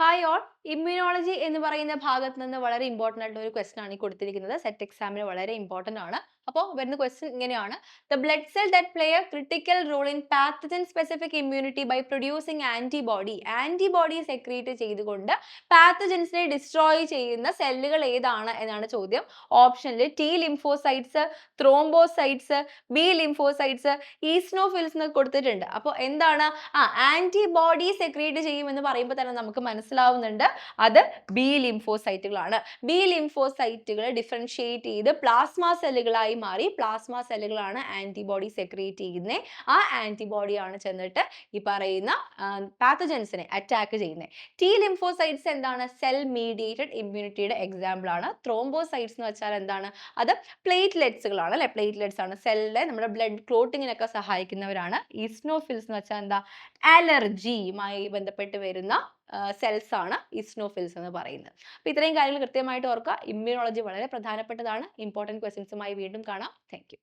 Hi all, immunology എന്ന് പറയുന്ന ഭാഗത്ത് നിന്ന് വളരെ ഇമ്പോർട്ടൻ്റ് ആയിട്ടുള്ള ഒരു ക്വസ്റ്റൻ ആണ് ഈ കൊടുത്തിരിക്കുന്നത്. സെറ്റ് എക്സാമിന് വളരെ ഇമ്പോർട്ടൻ്റ് ആണ്. അപ്പോൾ വരുന്ന ക്വസ്റ്റൻ ഇങ്ങനെയാണ്: the blood cell that play a critical role in pathogen specific immunity by producing antibody. Antibody secrete ചെയ്തുകൊണ്ട് പാത്തജൻസിനെ ഡിസ്ട്രോയ് ചെയ്യുന്ന സെല്ലുകൾ ഏതാണ് എന്നാണ് ചോദ്യം. ഓപ്ഷനിൽ T lymphocytes, thrombocytes, B lymphocytes, eosinophils എന്ന് കൊടുത്തിട്ടുണ്ട്. അപ്പോൾ എന്താണ് ആന്റിബോഡി സെക്രീറ്റ് ചെയ്യുമെന്ന് പറയുമ്പോൾ തന്നെ നമുക്ക് മനസ്സിലാവുന്നുണ്ട് അത് ബി ലിംഫോസൈറ്റുകളാണ്. ബി ലിംഫോസൈറ്റുകൾ ഡിഫറൻഷിയേറ്റ് ചെയ്ത് പ്ലാസ്മ സെല്ലുകളായി മാറി പ്ലാസ്മ സെല്ലുകളാണ് ആന്റിബോഡി സെക്രീറ്റ് ചെയ്യുന്നത്. ആ ആന്റിബോഡിയാണ് ചെന്നിട്ട് ഈ പറയുന്ന പാത്തജൻസിനെ അറ്റാക്ക് ചെയ്യുന്നത്. ടി ലിംഫോസൈറ്റ്സ് എന്താണ്? സെൽ മീഡിയേറ്റഡ് ഇമ്മ്യൂണിറ്റിയുടെ എക്സാമ്പിൾ ആണ്. ത്രോംബോസൈറ്റ്സ് എന്ന് വെച്ചാൽ എന്താണ്? അത് പ്ലേറ്റ്ലെറ്റ്സുകളാണ് അല്ലെ, പ്ലേറ്റ്ലെറ്റ്സ് ആണ്. സെല്ലിലെ നമ്മുടെ ബ്ലഡ് ക്ലോട്ടിങ്ങിനൊക്കെ സഹായിക്കുന്നവരാണ്. ഈസ്നോഫിൽസ് എന്ന് വെച്ചാൽ എന്താ? അലർജിയുമായി ബന്ധപ്പെട്ട് വരുന്ന സെൽസ് ആണ് ഈസ്നോഫിൽസ് എന്ന് പറയുന്നത്. അപ്പോൾ ഇത്രയും കാര്യങ്ങൾ കൃത്യമായിട്ട് ഓർക്കുക. ഇമ്മ്യൂണോളജി വളരെ പ്രധാനപ്പെട്ടതാണ്. ഇമ്പോർട്ടൻറ്റ് ക്വസ്റ്റ്യൻസുമായി വീണ്ടും കാണാം. Thank you.